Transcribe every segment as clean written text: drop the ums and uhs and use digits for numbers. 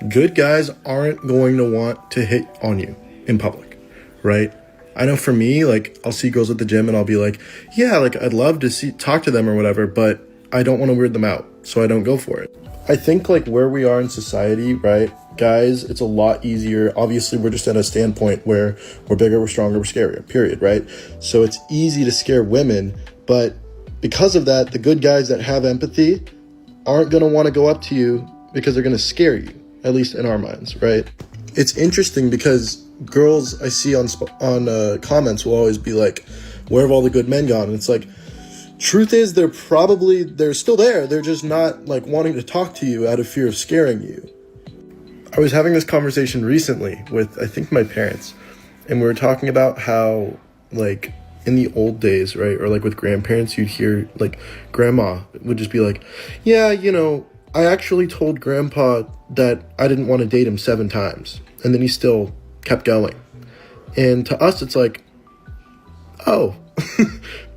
good guys aren't going to want to hit on you in public, right? I know for me, like, I'll see girls at the gym and I'll be like, yeah, like, I'd love to talk to them or whatever, but I don't want to weird them out, so I don't go for it. I think, like, where we are in society, right, guys, it's a lot easier. Obviously, we're just at a standpoint where we're bigger, we're stronger, we're scarier, period, right? So it's easy to scare women, but because of that, the good guys that have empathy aren't going to want to go up to you because they're going to scare you, at least in our minds, right? It's interesting because girls I see on comments will always be like, where have all the good men gone? And it's like, truth is, they're still there. They're just not like wanting to talk to you out of fear of scaring you. I was having this conversation recently with, I think, my parents, and we were talking about how, like, in the old days, right, or like with grandparents, you'd hear, like, grandma would just be like, yeah, you know, I actually told grandpa that I didn't want to date him 7 times, and then he still kept going. And to us, it's like, oh,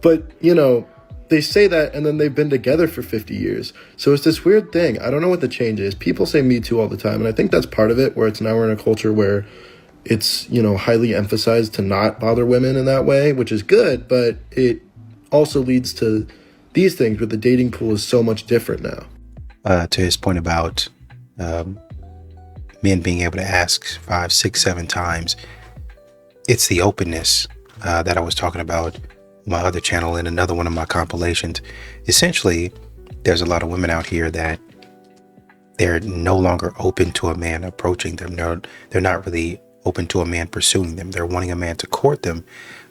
but, you know, they say that and then they've been together for 50 years. So it's this weird thing. I don't know what the change is. People say Me Too all the time, and I think that's part of it, where it's now we're in a culture where it's, you know, highly emphasized to not bother women in that way, which is good, but it also leads to these things where the dating pool is so much different now. To his point about men being able to ask 5, 6, 7 times, it's the openness that I was talking about my other channel in another one of my compilations. Essentially, there's a lot of women out here that they're no longer open to a man approaching them. They're not really open to a man pursuing them. They're wanting a man to court them,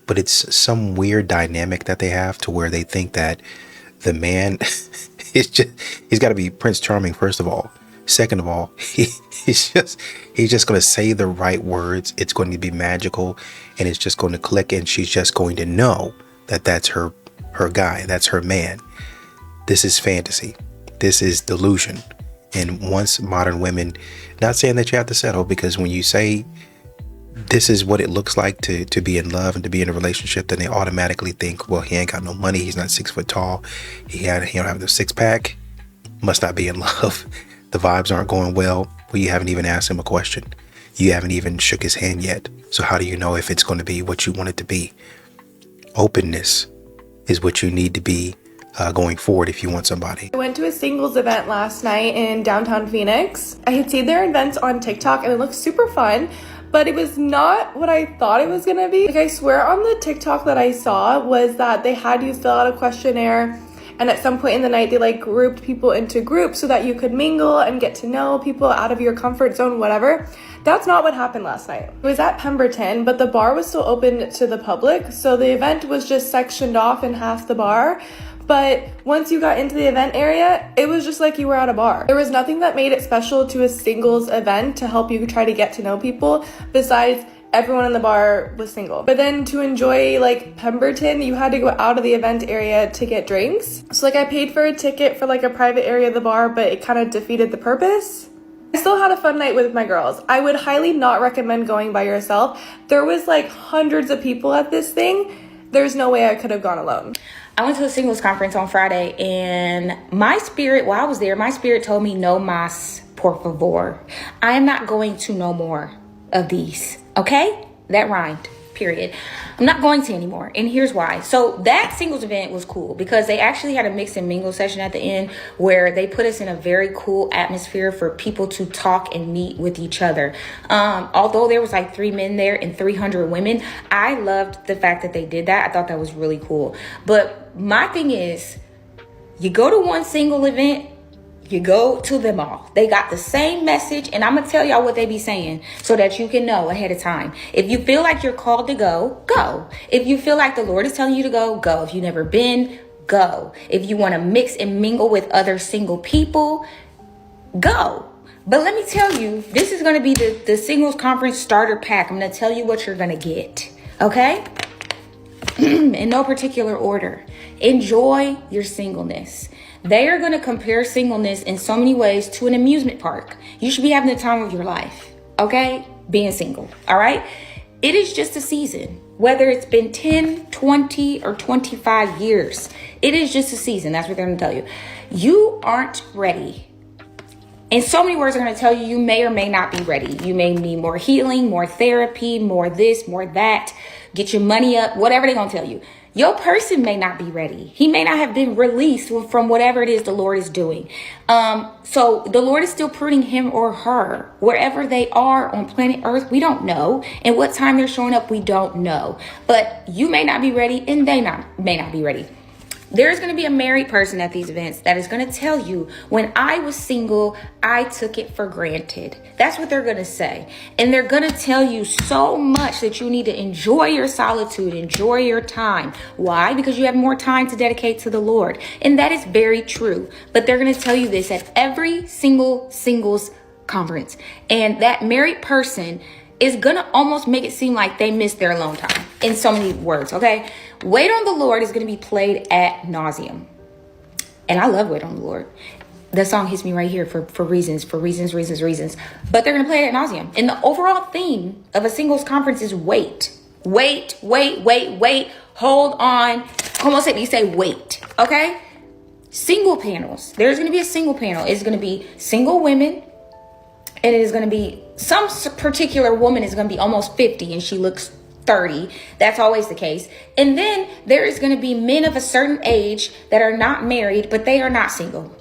but it's some weird dynamic that they have to where they think that the man he's got to be Prince Charming, first of all. Second of all, he's just going to say the right words. It's going to be magical, and it's just going to click, and she's just going to know that that's her guy, that's her man. This is fantasy. This is delusion. And once modern women, not saying that you have to settle, because when you say this is what it looks like to be in love and to be in a relationship, then they automatically think, well, he ain't got no money, he's not 6 foot tall, he don't have the 6-pack, must not be in love. The vibes aren't going well. Well, you haven't even asked him a question. You haven't even shook his hand yet. So how do you know if it's going to be what you want it to be? Openness is what you need to be going forward if you want somebody. I went to a singles event last night in downtown Phoenix. I had seen their events on TikTok and it looked super fun, but it was not what I thought it was gonna be. Like, I swear on the TikTok that I saw was that they had you fill out a questionnaire, and at some point in the night, they like grouped people into groups so that you could mingle and get to know people out of your comfort zone, whatever. That's not what happened last night. It was at Pemberton, but the bar was still open to the public. So the event was just sectioned off in half the bar. But once you got into the event area, it was just like you were at a bar. There was nothing that made it special to a singles event to help you try to get to know people besides everyone in the bar was single. But then to enjoy like Pemberton, you had to go out of the event area to get drinks. So like I paid for a ticket for like a private area of the bar, but it kind of defeated the purpose. I still had a fun night with my girls. I would highly not recommend going by yourself. There was like hundreds of people at this thing. There's no way I could have gone alone. I went to a singles conference on Friday, and my spirit, while I was there, my spirit told me, no mas, por favor. I am not going to no more of these. Okay? That rhymed, period. I'm not going to anymore. And here's why. So that singles event was cool because they actually had a mix and mingle session at the end where they put us in a very cool atmosphere for people to talk and meet with each other. Although there was like 3 men there and 300 women, I loved the fact that they did that. I thought that was really cool. But my thing is, you go to one single event, you go to them all. They got the same message, and I'm going to tell y'all what they be saying so that you can know ahead of time. If you feel like you're called to go, go. If you feel like the Lord is telling you to go, go. If you've never been, go. If you want to mix and mingle with other single people, go. But let me tell you, this is going to be the singles conference starter pack. I'm going to tell you what you're going to get, okay? In no particular order. Enjoy your singleness. They are going to compare singleness in so many ways to an amusement park. You should be having the time of your life, okay? Being single, all right? It is just a season. Whether it's been 10, 20, or 25 years, it is just a season. That's what they're going to tell you. You aren't ready And so many words are going to tell you you may or may not be ready. You may need more healing, more therapy, more this, more that. Get your money up, whatever they're going to tell you. Your person may not be ready. He may not have been released from whatever it is the Lord is doing. So the Lord is still pruning him or her. Wherever they are on planet Earth, we don't know. And what time they're showing up, we don't know. But you may not be ready and they may not be ready. There's going to be a married person at these events that is going to tell you, when I was single, I took it for granted. That's what they're going to say. And they're going to tell you so much that you need to enjoy your solitude, enjoy your time. Why? Because you have more time to dedicate to the Lord. And that is very true. But they're going to tell you this at every single singles conference. And that married person is going to almost make it seem like they missed their alone time in so many words, okay? Wait on the Lord is going to be played at nauseum. And I love Wait on the Lord. That song hits me right here for reasons. But they're going to play it at nauseum. And the overall theme of a singles conference is wait. Wait. Hold on. Como se dice wait, okay? Single panels. There's going to be a single panel. It's going to be single women. And it is going to be, some particular woman is going to be almost 50 and she looks 30. That's always the case. And then there is going to be men of a certain age that are not married, but they are not single.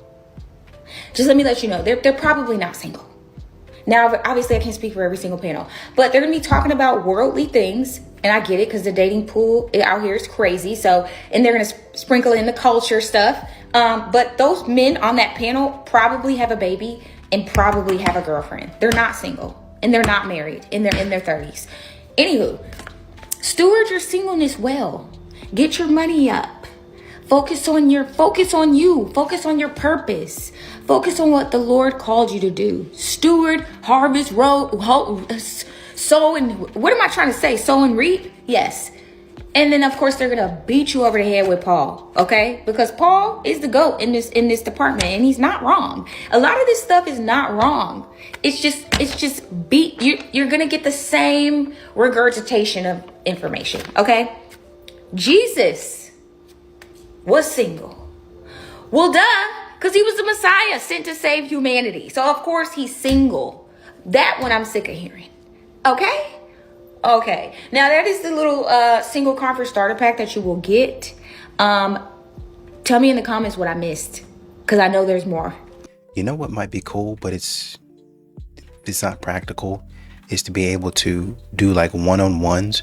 Just let me let you know, they're probably not single. Now, obviously I can't speak for every single panel, but they're going to be talking about worldly things. And I get it, because the dating pool out here is crazy. So, and they're going to sprinkle in the culture stuff. But those men on that panel probably have a baby and probably have a girlfriend. They're not single and they're not married and they're in their 30s. Anywho, steward your singleness well. Get your money up. Focus on you. Focus on your purpose. Focus on what the Lord called you to do. Steward, harvest, sow and what am I trying to say? Sow and reap? Yes. And then of course they're gonna beat you over the head with Paul, okay? Because Paul is the GOAT in this department, and he's not wrong. A lot of this stuff is not wrong. It's just you're gonna get the same regurgitation of information, okay? Jesus was single. Well, duh, because he was the Messiah sent to save humanity. So of course he's single. That one I'm sick of hearing. Okay. Now that is the little single conference starter pack that you will get. Tell me in the comments what I missed, because I know there's more. You know what might be cool, but it's not practical, is to be able to do like one-on-ones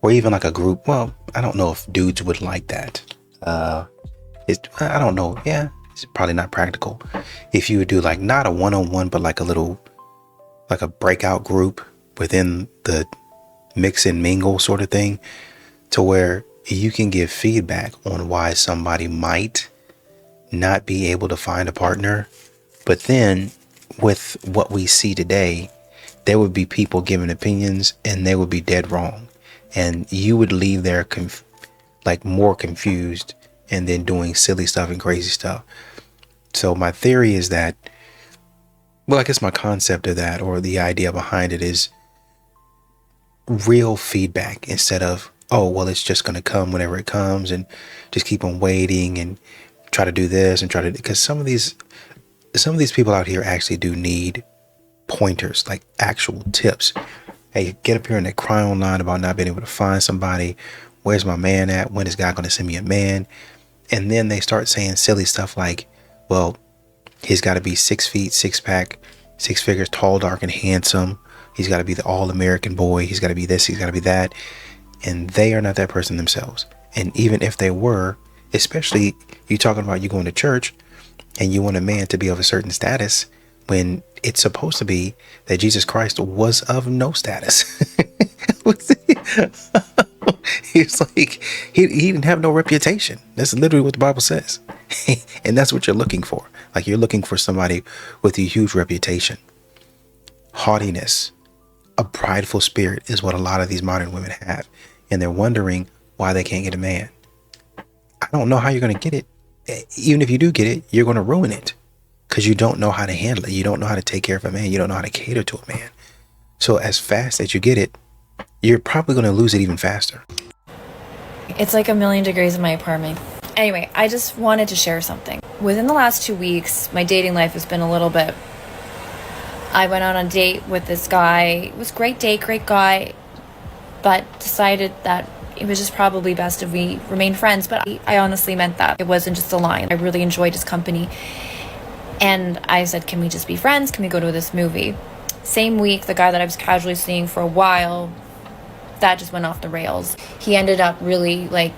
or even like a group. Well, I don't know if dudes would like that. I don't know. Yeah, it's probably not practical. If you would do like not a one-on-one, but like a breakout group within the mix and mingle sort of thing, to where you can give feedback on why somebody might not be able to find a partner. But then with what we see today, there would be people giving opinions and they would be dead wrong. And you would leave there more confused and then doing silly stuff and crazy stuff. So my theory is that, well, I guess my concept of that, or the idea behind it, is real feedback instead of, oh, well, it's just going to come whenever it comes, and just keep on waiting and try to do this and because some of these people out here actually do need pointers, like actual tips. Hey, get up here and they cry online about not being able to find somebody. Where's my man at? When is God going to send me a man? And then they start saying silly stuff like, well, he's got to be 6 feet, 6-pack, 6 figures, tall, dark, and handsome. He's got to be the all-American boy. He's got to be this. He's got to be that. And they are not that person themselves. And even if they were, especially you talking about you going to church and you want a man to be of a certain status, when it's supposed to be that Jesus Christ was of no status. He's like, he didn't have no reputation. That's literally what the Bible says. And that's what you're looking for. Like, you're looking for somebody with a huge reputation. Haughtiness, a prideful spirit is what a lot of these modern women have. And they're wondering why they can't get a man. I don't know how you're going to get it. Even if you do get it, you're going to ruin it. Because you don't know how to handle it. You don't know how to take care of a man. You don't know how to cater to a man. So as fast as you get it, you're probably going to lose it even faster. It's like 1,000,000 degrees in my apartment. Anyway, I just wanted to share something. Within the last 2 weeks, my dating life has been a little bit I went on a date with this guy. It was a great date, great guy, but decided that it was just probably best if we remained friends. But I honestly meant that. It wasn't just a line. I really enjoyed his company. And I said, can we just be friends? Can we go to this movie? Same week, the guy that I was casually seeing for a while, that just went off the rails. He ended up really like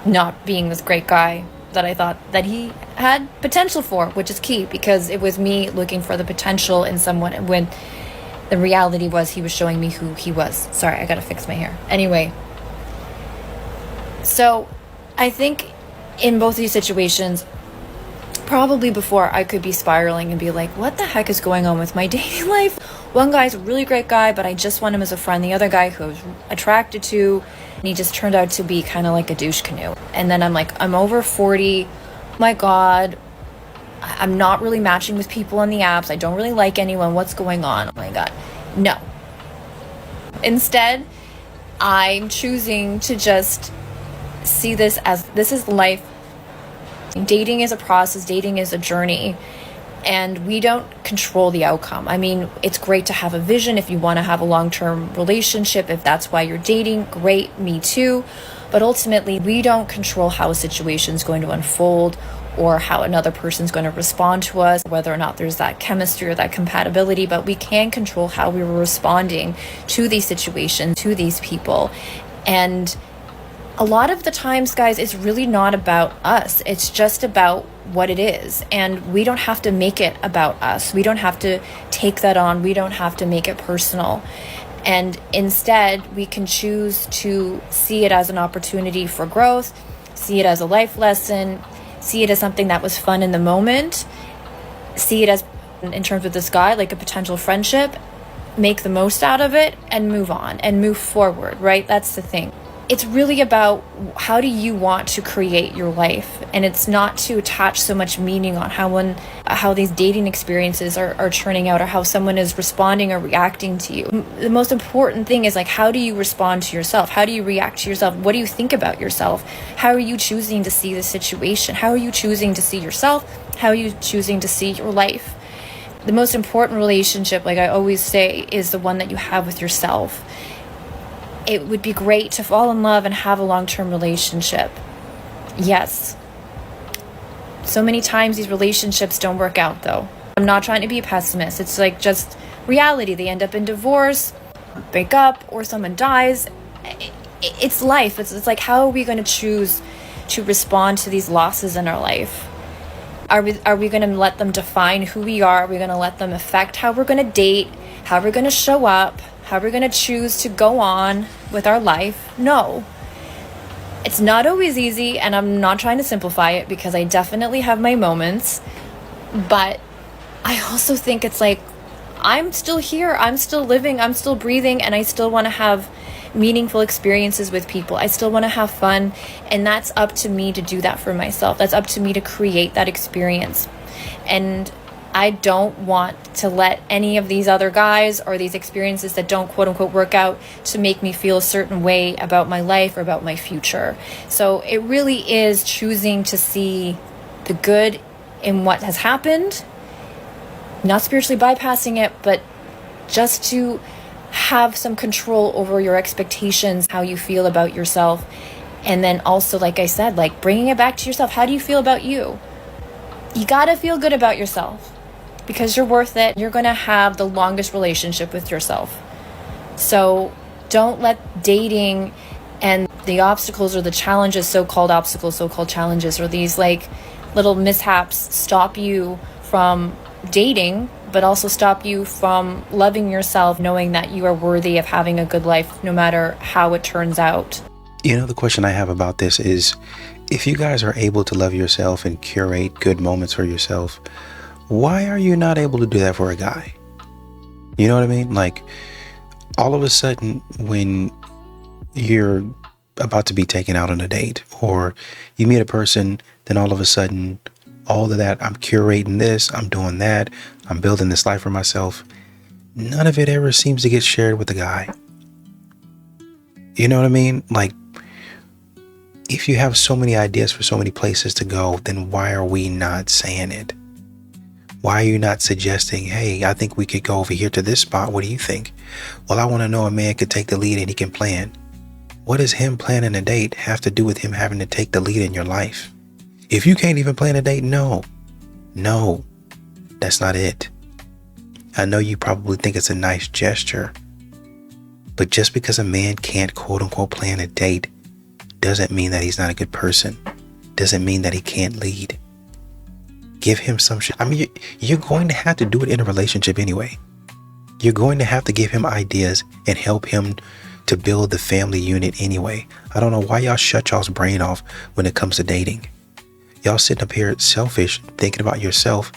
not being this great guy that I thought that he had potential for, which is key, because it was me looking for the potential in someone when the reality was he was showing me who he was. Sorry, I gotta fix my hair. Anyway, so I think in both these situations, probably before I could be spiraling and be like, what the heck is going on with my dating life? One guy's a really great guy, but I just want him as a friend. The other guy who I was attracted to, and he just turned out to be kind of like a douche canoe. And then I'm like, I'm over 40. My God, I'm not really matching with people on the apps. I don't really like anyone. What's going on? Oh my God. No. Instead, I'm choosing to just see this as this is life. Dating is a process. Dating is a journey. And we don't control the outcome. I mean, it's great to have a vision if you want to have a long-term relationship. If that's why you're dating, great, me too. But ultimately, we don't control how a situation is going to unfold or how another person's going to respond to us, whether or not there's that chemistry or that compatibility. But we can control how we were responding to these situations, to these people. And a lot of the times, guys, it's really not about us. It's just about what it is. And we don't have to make it about us. We don't have to take that on. We don't have to make it personal. And instead, we can choose to see it as an opportunity for growth, see it as a life lesson, see it as something that was fun in the moment, see it as, in terms of this guy, like a potential friendship, make the most out of it and move on and move forward, right? That's the thing. It's really about how do you want to create your life, and it's not to attach so much meaning on how these dating experiences are turning out or how someone is responding or reacting to you. The most important thing is like, how do you respond to yourself? How do you react to yourself? What do you think about yourself? How are you choosing to see the situation? How are you choosing to see yourself? How are you choosing to see your life? The most important relationship, like I always say, is the one that you have with yourself. It would be great to fall in love and have a long-term relationship. Yes. So many times these relationships don't work out though. I'm not trying to be a pessimist. It's like just reality. They end up in divorce, break up, or someone dies. It's life. It's like, how are we going to choose to respond to these losses in our life? Are we going to let them define who we are? Are we going to let them affect how we're going to date, how we're going to show up, how we're going to choose to go on with our life? No. It's not always easy, and I'm not trying to simplify it because I definitely have my moments. But I also think it's like, I'm still here, I'm still living, I'm still breathing, and I still want to have meaningful experiences with people. I still want to have fun, and that's up to me to do that for myself. That's up to me to create that experience. And I don't want to let any of these other guys or these experiences that don't quote unquote work out to make me feel a certain way about my life or about my future. So it really is choosing to see the good in what has happened, not spiritually bypassing it, but just to have some control over your expectations, how you feel about yourself. And then also, like I said, like bringing it back to yourself. How do you feel about you? You gotta feel good about yourself, because you're worth it. You're going to have the longest relationship with yourself. So don't let dating and the obstacles or the challenges, so-called obstacles, so-called challenges, or these like little mishaps stop you from dating, but also stop you from loving yourself, knowing that you are worthy of having a good life no matter how it turns out. You know, the question I have about this is, if you guys are able to love yourself and curate good moments for yourself, why are you not able to do that for a guy? You know what I mean? Like, all of a sudden, when you're about to be taken out on a date, or you meet a person, then all of a sudden, all of that, I'm curating this, I'm doing that, I'm building this life for myself, none of it ever seems to get shared with the guy. You know what I mean? Like, if you have so many ideas for so many places to go, then why are we not saying it? Why are you not suggesting, hey, I think we could go over here to this spot. What do you think? Well, I want to know a man could take the lead and he can plan. What does him planning a date have to do with him having to take the lead in your life? If you can't even plan a date, no, that's not it. I know you probably think it's a nice gesture, but just because a man can't quote unquote plan a date doesn't mean that he's not a good person. Doesn't mean that he can't lead. Give him some shit. I mean, you're going to have to do it in a relationship anyway. You're going to have to give him ideas and help him to build the family unit anyway. I don't know why y'all shut y'all's brain off when it comes to dating. Y'all sitting up here selfish, thinking about yourself,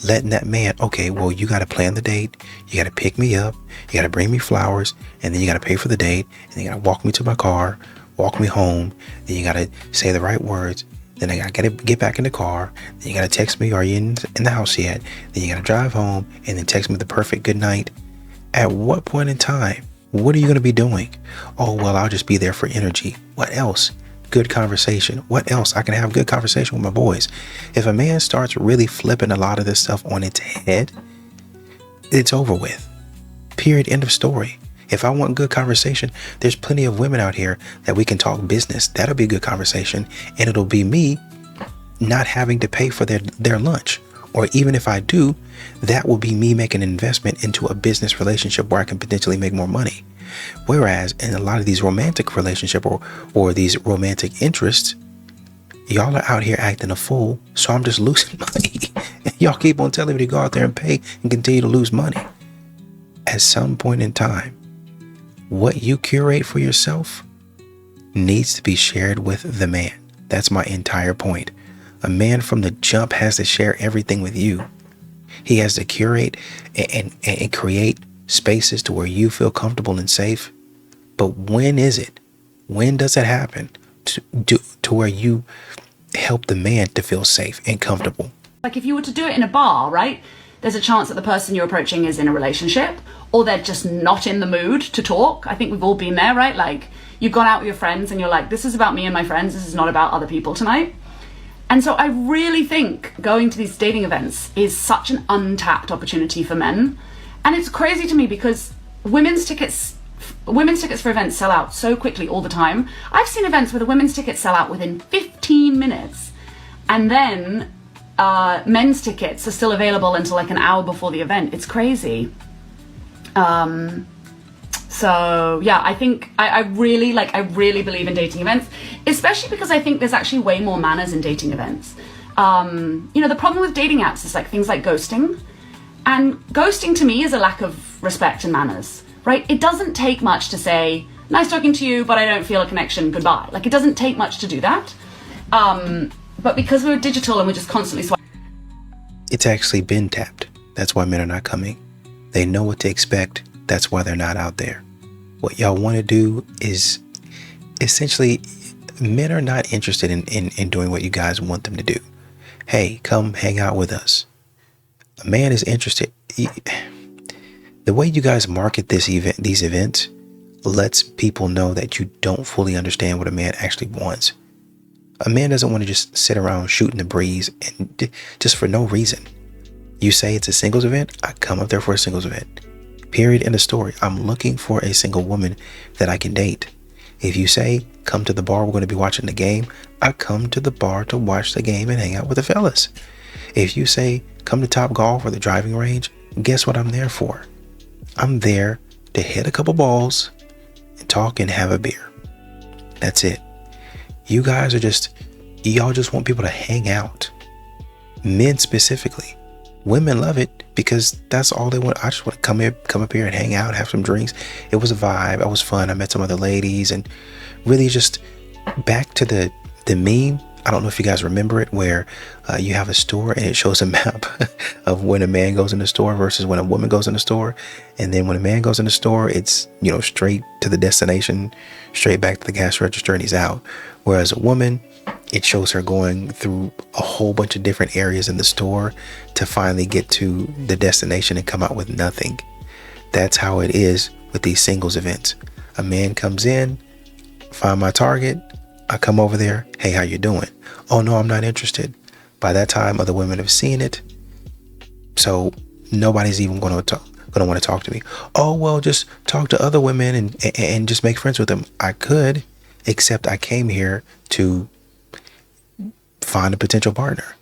letting that man, okay, well, you got to plan the date. You got to pick me up. You got to bring me flowers. And then you got to pay for the date. And then you got to walk me to my car, walk me home. Then you got to say the right words. Then I got to get back in the car. Then you got to text me, are you in the house yet? Then you got to drive home and then text me the perfect good night. At what point in time? What are you going to be doing? Oh, well, I'll just be there for energy. What else? Good conversation. What else? I can have good conversation with my boys. If a man starts really flipping a lot of this stuff on its head, it's over with. Period. End of story. If I want good conversation, there's plenty of women out here that we can talk business. That'll be good conversation. And it'll be me not having to pay for their lunch. Or even if I do, that will be me making an investment into a business relationship where I can potentially make more money. Whereas in a lot of these romantic relationship or these romantic interests, y'all are out here acting a fool. So I'm just losing money. Y'all keep on telling me to go out there and pay and continue to lose money. At some point in time, what you curate for yourself needs to be shared with the man. That's my entire point. A man from the jump has to share everything with you. He has to curate and create spaces to where you feel comfortable and safe. But when is it? When does it happen to where you help the man to feel safe and comfortable? Like if you were to do it in a bar, right? There's a chance that the person you're approaching is in a relationship or they're just not in the mood to talk. I think we've all been there, right? Like you've gone out with your friends and you're like, this is about me and my friends. This is not about other people tonight. And so I really think going to these dating events is such an untapped opportunity for men. And it's crazy to me because women's tickets for events sell out so quickly all the time. I've seen events where the women's tickets sell out within 15 minutes. And then men's tickets are still available until like an hour before the event. It's crazy. So yeah, I think I really believe in dating events, especially because I think there's actually way more manners in dating events. The problem with dating apps is like things like ghosting. And ghosting to me is a lack of respect and manners, right? It doesn't take much to say, nice talking to you, but I don't feel a connection, goodbye. Like it doesn't take much to do that. But because we're digital and we're just constantly swiping. It's actually been tapped. That's why men are not coming. They know what to expect. That's why they're not out there. What y'all want to do is essentially, men are not interested in doing what you guys want them to do. Hey, come hang out with us. A man is interested. The way you guys market these events lets people know that you don't fully understand what a man actually wants. A man doesn't want to just sit around shooting the breeze and just for no reason. You say it's a singles event, I come up there for a singles event. Period. End of story. I'm looking for a single woman that I can date. If you say, come to the bar, we're going to be watching the game, I come to the bar to watch the game and hang out with the fellas. If you say, come to Top Golf or the driving range, guess what I'm there for? I'm there to hit a couple balls and talk and have a beer. That's it. You guys y'all just want people to hang out. Men specifically. Women love it because that's all they want. I just want to come up here and hang out, have some drinks. It was a vibe. It was fun. I met some other ladies and really just back to the meme. I don't know if you guys remember it, where you have a store and it shows a map of when a man goes in the store versus when a woman goes in the store. And then when a man goes in the store, it's, straight to the destination, straight back to the cash register and he's out. Whereas a woman, it shows her going through a whole bunch of different areas in the store to finally get to the destination and come out with nothing. That's how it is with these singles events. A man comes in, find my target, I come over there, hey, how you doing? Oh no, I'm not interested. By that time, other women have seen it. So nobody's even going to want to talk to me. Oh, well, just talk to other women and just make friends with them. I could, except I came here to find a potential partner.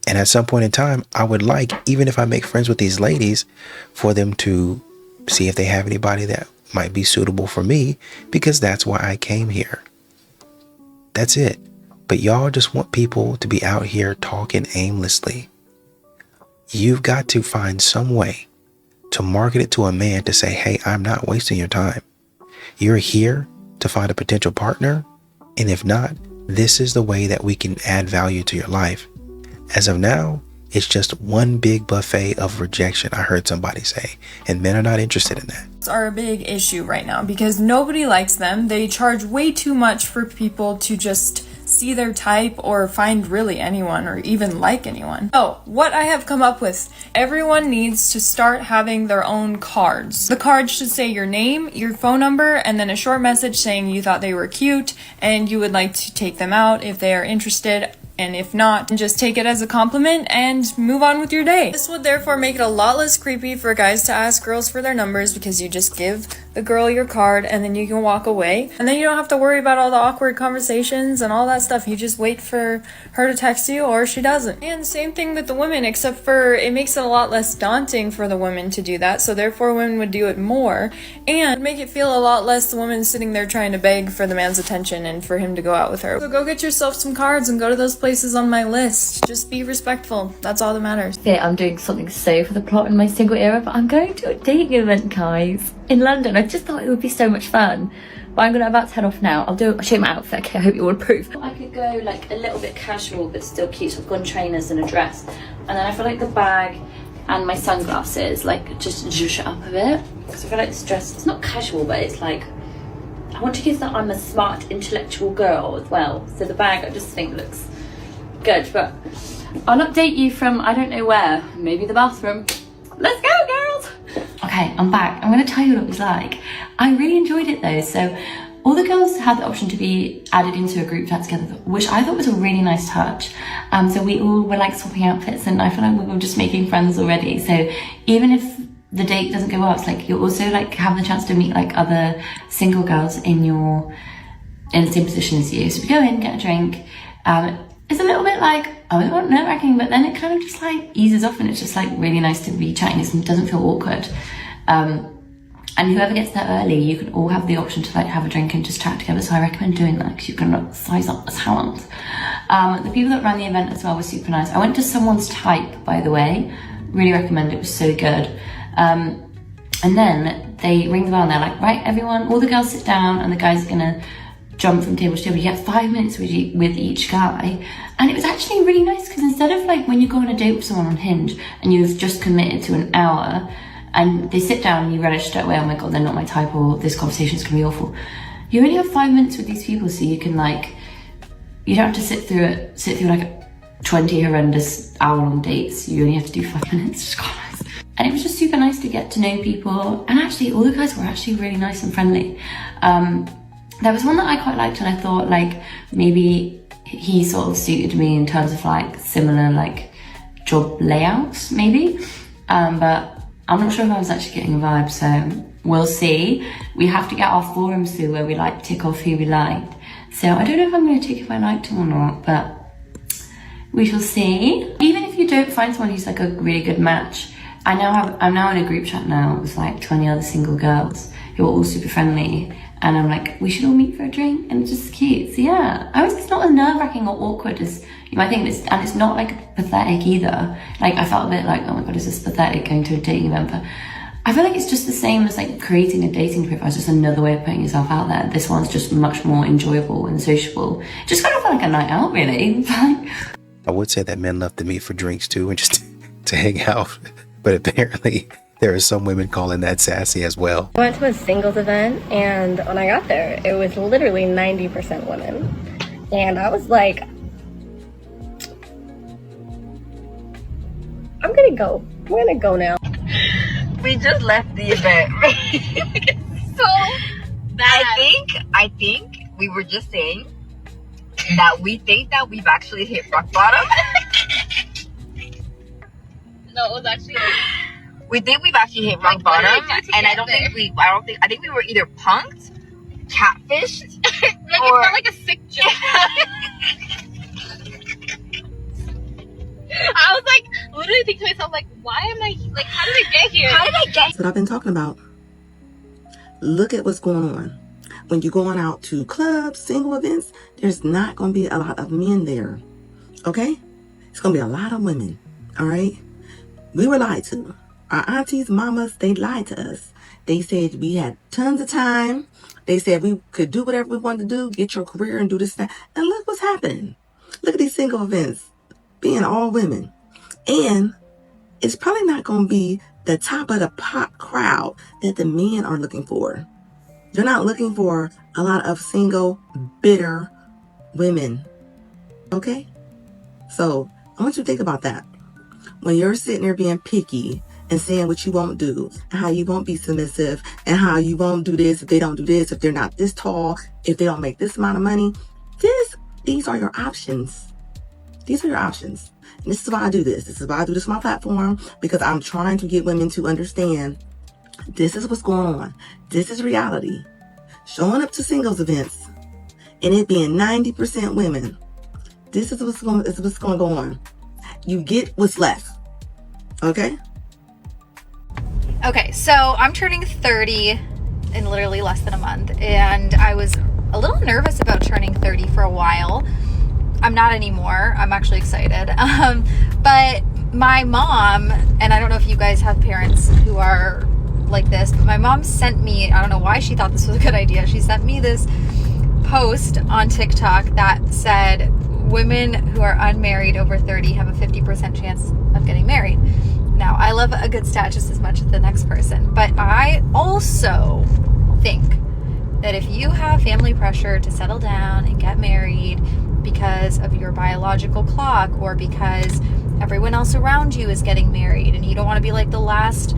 And at some point in time, I would like, even if I make friends with these ladies, for them to see if they have anybody that might be suitable for me, because that's why I came here. That's it. But y'all just want people to be out here talking aimlessly. You've got to find some way to market it to a man to say, hey, I'm not wasting your time. You're here to find a potential partner. And if not, this is the way that we can add value to your life. As of now, it's just one big buffet of rejection, I heard somebody say, and men are not interested in that. Are a big issue right now because nobody likes them. They charge way too much for people to just see their type or find really anyone or even like anyone. Oh, what I have come up with. Everyone needs to start having their own cards. The card should say your name, your phone number, and then a short message saying you thought they were cute and you would like to take them out if they are interested. And if not, just take it as a compliment and move on with your day. This would therefore make it a lot less creepy for guys to ask girls for their numbers because you just give the girl your card and then you can walk away. And then you don't have to worry about all the awkward conversations and all that stuff. You just wait for her to text you or she doesn't. And same thing with the women, except for it makes it a lot less daunting for the women to do that. So therefore women would do it more and make it feel a lot less the woman sitting there trying to beg for the man's attention and for him to go out with her. So go get yourself some cards and go to those places on my list. Just be respectful. That's all that matters. Yeah, I'm doing something so for the plot in my single era, but I'm going to a dating event, guys, in London. I just thought it would be so much fun. But I'm about to head off now. I'll show you my outfit, okay? I hope you all approve. I could go like a little bit casual but still cute. So I've gone trainers and a dress. And then I feel like the bag and my sunglasses like just zhuzh it up a bit. Because I feel like this dress, it's not casual, but it's like, I want to give that I'm a smart, intellectual girl as well. So the bag I just think looks good. But I'll update you from I don't know where. Maybe the bathroom. Let's go, girls! Okay, I'm back. I'm going to tell you what it was like. I really enjoyed it though. So all the girls had the option to be added into a group chat together, which I thought was a really nice touch. So we all were like swapping outfits and I feel like we were just making friends already. So even if the date doesn't go well, it's like you also like have the chance to meet like other single girls in the same position as you. So we go in, get a drink. It's a little bit like, oh, it's not nerve-wracking, but then it kind of just like eases off and it's just like really nice to be chatting. It doesn't feel awkward. And whoever gets there early, you can all have the option to like have a drink and just chat together. So I recommend doing that because you can size up the talent. The people that ran the event as well were super nice. I went to someone's type, by the way. Really recommend it. It was so good. And then they ring the bell and they're like, right, everyone, all the girls sit down and the guys are gonna jump from table to table. You get 5 minutes with each guy. And it was actually really nice because instead of like when you go on a date with someone on Hinge and you've just committed to an hour and they sit down and you relish straight away, oh my god, they're not my type, or this conversation is gonna be awful. You only have 5 minutes with these people, so you can like, you don't have to sit through like 20 horrendous hour-long dates. You only have to do 5 minutes. And it was just super nice to get to know people. And actually, all the guys were actually really nice and friendly. There was one that I quite liked and I thought like maybe he sort of suited me in terms of like similar like job layouts maybe. But I'm not sure if I was actually getting a vibe, so we'll see. We have to get our forums through where we like tick off who we liked. So I don't know if I'm going to tick if I liked him or not, but we shall see. Even if you don't find someone who's like a really good match, I'm now in a group chat now with like 20 other single girls who are all super friendly. And I'm like, we should all meet for a drink, and it's just cute. So yeah, it's not as nerve-wracking or awkward as you might think, and it's not like pathetic either. Like I felt a bit like, oh my god, is this pathetic going to a dating event? But I feel like it's just the same as like creating a dating profile. It's just another way of putting yourself out there. This one's just much more enjoyable and sociable. Just kind of like a night out, really. I would say that men love to meet for drinks too and just to hang out, but apparently there are some women calling that sassy as well. I went to a singles event, and when I got there, it was literally 90% women. And I was like, I'm gonna go. We're gonna go now. We just left the event. So bad. I think we were just saying that we think that we've actually hit rock bottom. No, it was actually. We think we've actually hit rock bottom, and I think we were either punked, catfished, Like it felt like a sick joke. I was like, literally thinking to myself, like, why am I, like, how did I get here? That's what I've been talking about. Look at what's going on. When you're going out to clubs, single events, there's not going to be a lot of men there. Okay? It's going to be a lot of women. All right? We were lied to. Our aunties, mamas, they lied to us. They said we had tons of time. They said we could do whatever we wanted to do, get your career and do this and that. And look what's happening. Look at these single events being all women. And it's probably not going to be the top of the pop crowd that the men are looking for. They're not looking for a lot of single, bitter women. Okay? So I want you to think about that. When you're sitting there being picky and saying what you won't do, and how you won't be submissive, and how you won't do this if they don't do this, if they're not this tall, if they don't make this amount of money, these are your options. These are your options. And this is why I do this. This is why I do this on my platform, because I'm trying to get women to understand this is what's going on. This is reality. Showing up to singles events and it being 90% women. This is what's going to go on. You get what's left. Okay? Okay, so I'm turning 30 in literally less than a month, and I was a little nervous about turning 30 for a while. I'm not anymore. I'm actually excited. But my mom, and I don't know if you guys have parents who are like this, but my mom sent me, I don't know why she thought this was a good idea. She sent me this post on TikTok that said women who are unmarried over 30 have a 50% chance of getting married. Now, I love a good stat just as much as the next person, but I also think that if you have family pressure to settle down and get married because of your biological clock, or because everyone else around you is getting married and you don't want to be like the last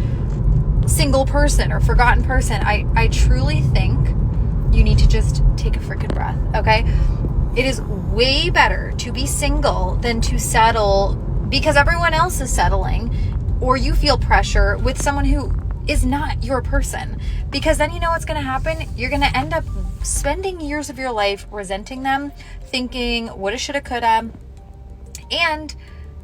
single person or forgotten person, I truly think you need to just take a freaking breath, okay? It is way better to be single than to settle because everyone else is settling, or you feel pressure with someone who is not your person. Because then you know what's going to happen? You're going to end up spending years of your life resenting them, thinking woulda, shoulda, coulda, and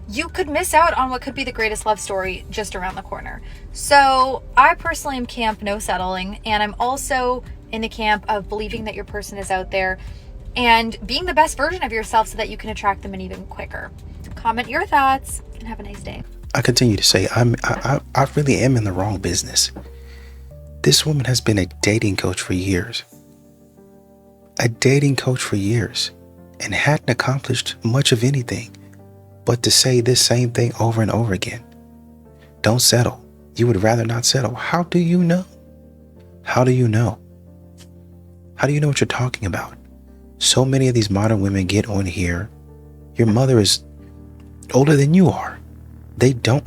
you could miss out on what could be the greatest love story just around the corner. So I personally am camp no settling, and I'm also in the camp of believing that your person is out there and being the best version of yourself so that you can attract them in even quicker. Comment your thoughts and have a nice day. I continue to say I really am in the wrong business. This woman has been a dating coach for years. And hadn't accomplished much of anything but to say this same thing over and over again. Don't settle. You would rather not settle. How do you know? How do you know? How do you know what you're talking about? So many of these modern women get on here. Your mother is older than you are. They don't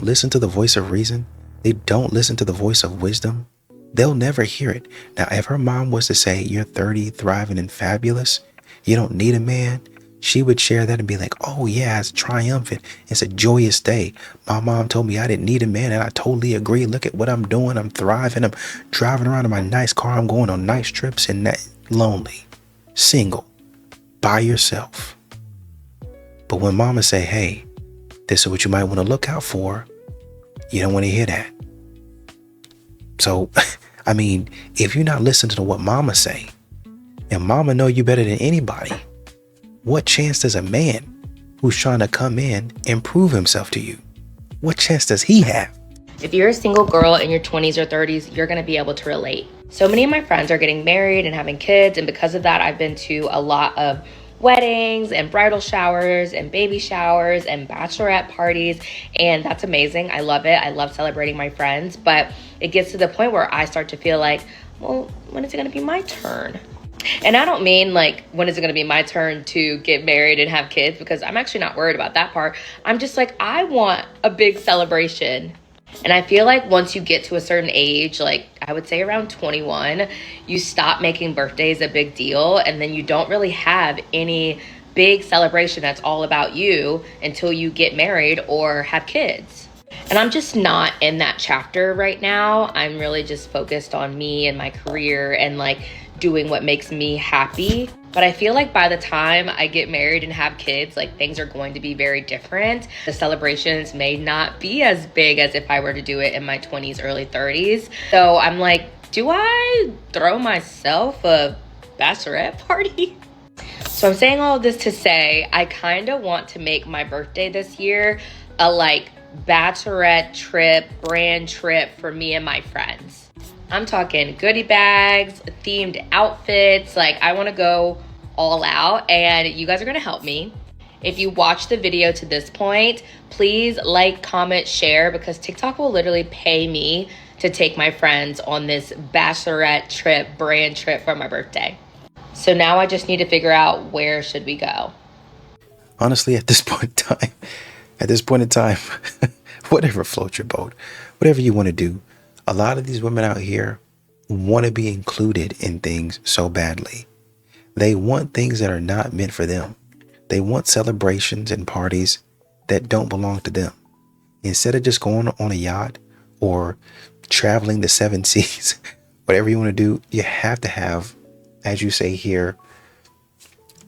listen to the voice of reason. They don't listen to the voice of wisdom. They'll never hear it. Now, if her mom was to say, you're 30, thriving and fabulous, you don't need a man, she would share that and be like, oh yeah, it's triumphant. It's a joyous day. My mom told me I didn't need a man, and I totally agree. Look at what I'm doing. I'm thriving. I'm driving around in my nice car. I'm going on nice trips, and that lonely, single, by yourself. But when mama say, hey, this is what you might want to look out for, you don't want to hear that. So, I mean, if you're not listening to what mama say, and mama know you better than anybody, what chance does a man who's trying to come in and prove himself to you, what chance does he have? If you're a single girl in your 20s or 30s, you're going to be able to relate. So many of my friends are getting married and having kids, and because of that, I've been to a lot of weddings and bridal showers and baby showers and bachelorette parties, and that's amazing. I love it. I love celebrating my friends, but it gets to the point where I start to feel like, well, when is it going to be my turn? And I don't mean like, when is it going to be my turn to get married and have kids? Because I'm actually not worried about that part. I'm just like, I want a big celebration. And I feel like once you get to a certain age, like I would say around 21, you stop making birthdays a big deal, and then you don't really have any big celebration that's all about you until you get married or have kids. And I'm just not in that chapter right now. I'm really just focused on me and my career and like doing what makes me happy. But I feel like by the time I get married and have kids, like things are going to be very different. The celebrations may not be as big as if I were to do it in my 20s, early 30s. So I'm like, do I throw myself a bachelorette party? So I'm saying all of this to say, I kind of want to make my birthday this year a like bachelorette trip, brand trip for me and my friends. I'm talking goodie bags, themed outfits. Like I want to go all out and you guys are going to help me. If you watch the video to this point, please like, comment, share, because TikTok will literally pay me to take my friends on this bachelorette trip, brand trip for my birthday. So now I just need to figure out where should we go. Honestly, at this point in time, whatever floats your boat, whatever you want to do. A lot of these women out here want to be included in things so badly. They want things that are not meant for them. They want celebrations and parties that don't belong to them. Instead of just going on a yacht or traveling the 7 seas, whatever you want to do, you have to have, as you say here,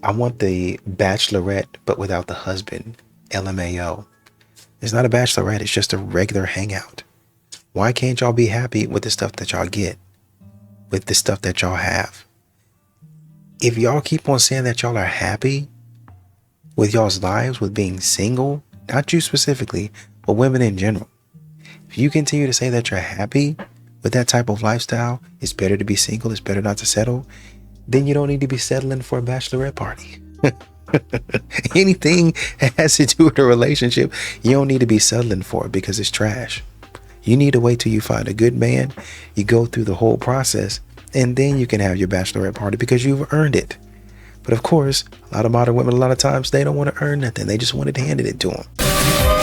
I want the bachelorette, but without the husband. LMAO. It's not a bachelorette. It's just a regular hangout. Why can't y'all be happy with the stuff that y'all get? With the stuff that y'all have? If y'all keep on saying that y'all are happy with y'all's lives, with being single, not you specifically, but women in general. If you continue to say that you're happy with that type of lifestyle, it's better to be single, it's better not to settle, then you don't need to be settling for a bachelorette party. Anything that has to do with a relationship, you don't need to be settling for it because it's trash. You need to wait till you find a good man, you go through the whole process, and then you can have your bachelorette party because you've earned it. But of course, a lot of modern women, a lot of times, they don't want to earn nothing. They just want it handed it to them.